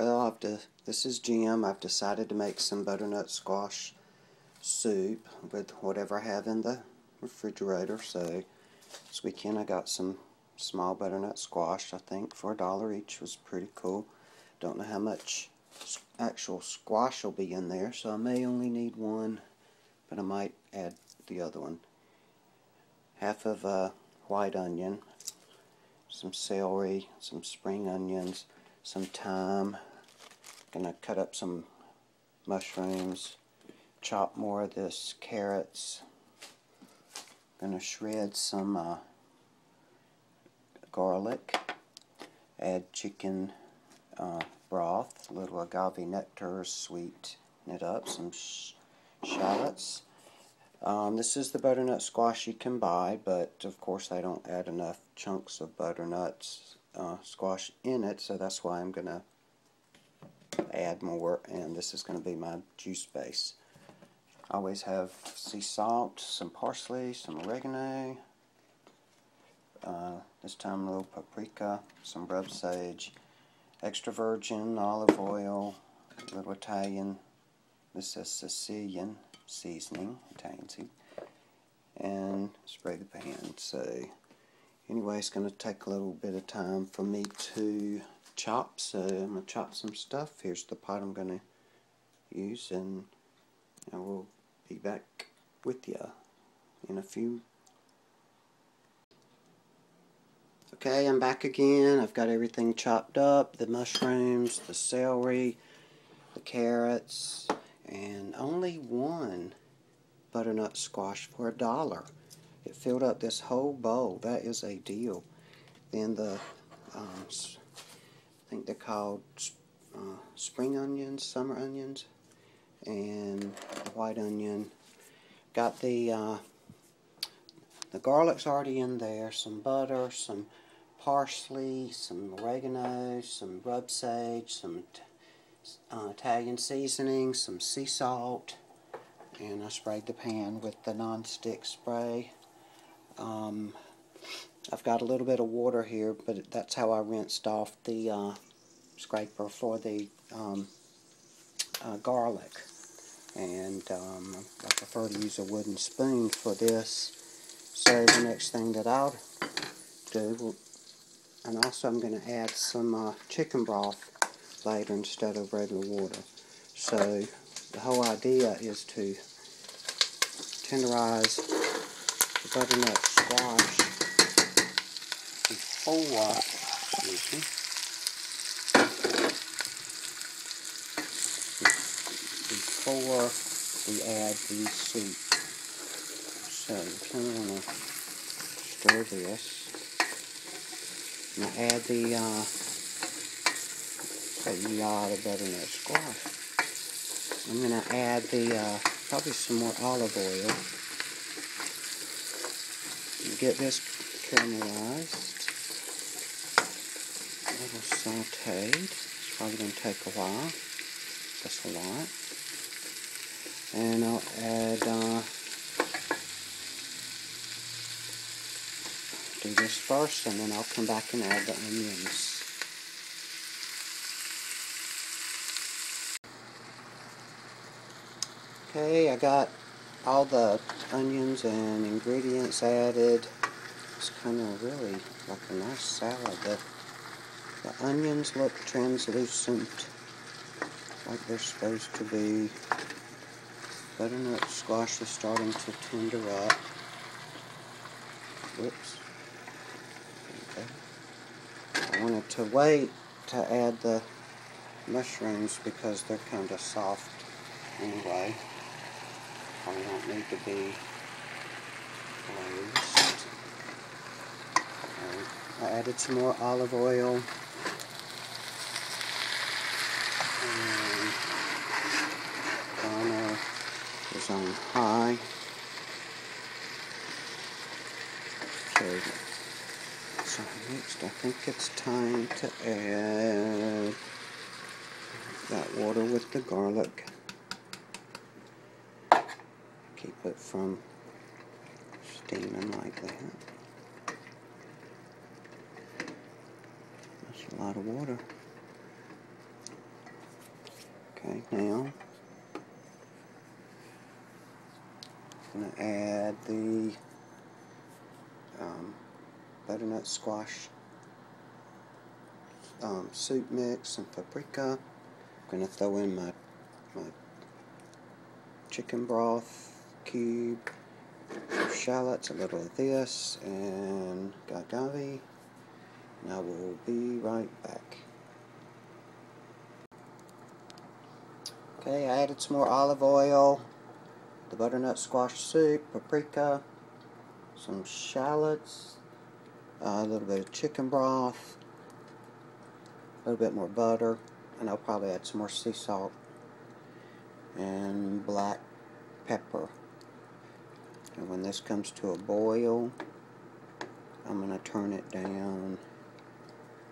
Well, this is Jim. I've decided to make some butternut squash soup with whatever I have in the refrigerator. So this weekend I got some small butternut squash. I think for $1 each was pretty cool. Don't know how much actual squash will be in there, so I may only need one, but I might add the other one. Half of a white onion, some celery, some spring onions, some thyme. Gonna cut up some mushrooms, chop more of this carrots. Gonna shred some garlic, add chicken broth, a little agave nectar, sweeten it up, some shallots. This is the butternut squash you can buy, but of course I don't add enough chunks of butternut squash in it, so that's why I'm gonna add more, and this is going to be my juice base. I always have sea salt, some parsley, some oregano, this time a little paprika, some rub sage, extra virgin olive oil, a little Italian, this is Sicilian seasoning, Italian seasoning, and spray the pan. So anyway, it's going to take a little bit of time for me to chop, so I'm going to chop some stuff. Here's the pot I'm going to use, and I will be back with you in a few. Okay, I'm back again. I've got everything chopped up, the mushrooms, the celery, the carrots, and only one butternut squash for $1. It filled up this whole bowl. That is a deal. Then the I think they're called spring onions, summer onions, and the white onion. Got the garlic's already in there, some butter, some parsley, some oregano, some rub sage, some Italian seasoning, some sea salt, and I sprayed the pan with the non-stick spray. I've got a little bit of water here, but that's how I rinsed off the scraper for the garlic. And I prefer to use a wooden spoon for this. So the next thing that I'll do, and also I'm going to add some chicken broth later instead of regular water. So the whole idea is to tenderize the butternut squash before we add the soup. So you kind of want to stir this. I'm going to add the butternut squash. I'm going to add the probably some more olive oil. Get this caramelized, a little sauteed. It's probably going to take a while. That's a lot. And I'll add, do this first, and then I'll come back and add the onions. Okay, I got all the onions and ingredients added. It's kind of really like a nice salad. The onions look translucent, like they're supposed to be. Butternut squash is starting to tender up. Whoops. Okay. I wanted to wait to add the mushrooms because they're kind of soft anyway. Probably don't need to be glazed. I added some more olive oil. And Ghana is on high. So next I think it's time to add that water with the garlic. Keep it from steaming like that. That's a lot of water. Okay, now I'm going to add the butternut squash soup mix and paprika. I'm going to throw in my chicken broth cube, shallots, a little of this, and agave. And I will be right back. Okay, I added some more olive oil, the butternut squash soup, paprika, some shallots, a little bit of chicken broth, a little bit more butter, and I'll probably add some more sea salt and black pepper. And when this comes to a boil, I'm going to turn it down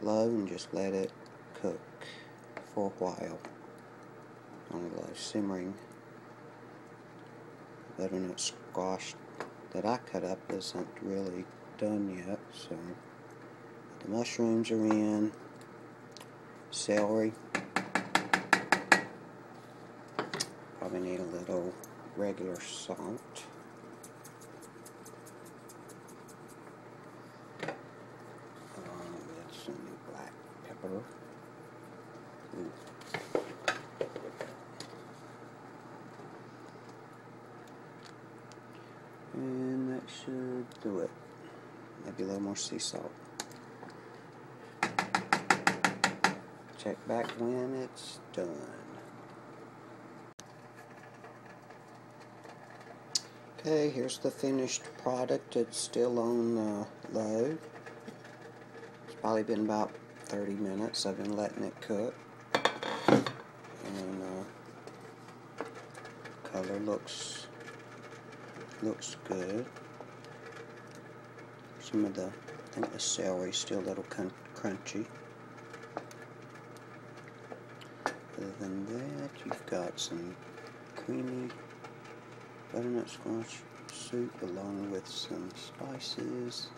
low and just let it cook for a while on a low simmering. The butternut squash that I cut up isn't really done yet, so the mushrooms are in, celery, probably need a little regular salt. With some black pepper. And that should do it. Maybe a little more sea salt. Check back when it's done. Okay, here's the finished product. It's still on low. It's probably been about 30 minutes. I've been letting it cook. And color looks good. Some of the, I think the celery's still a little crunchy. Other than that, you've got some creamy butternut squash soup along with some spices.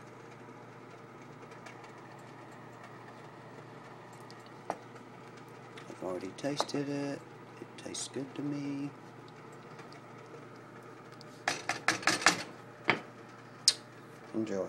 I've already tasted it. It tastes good to me. Enjoy.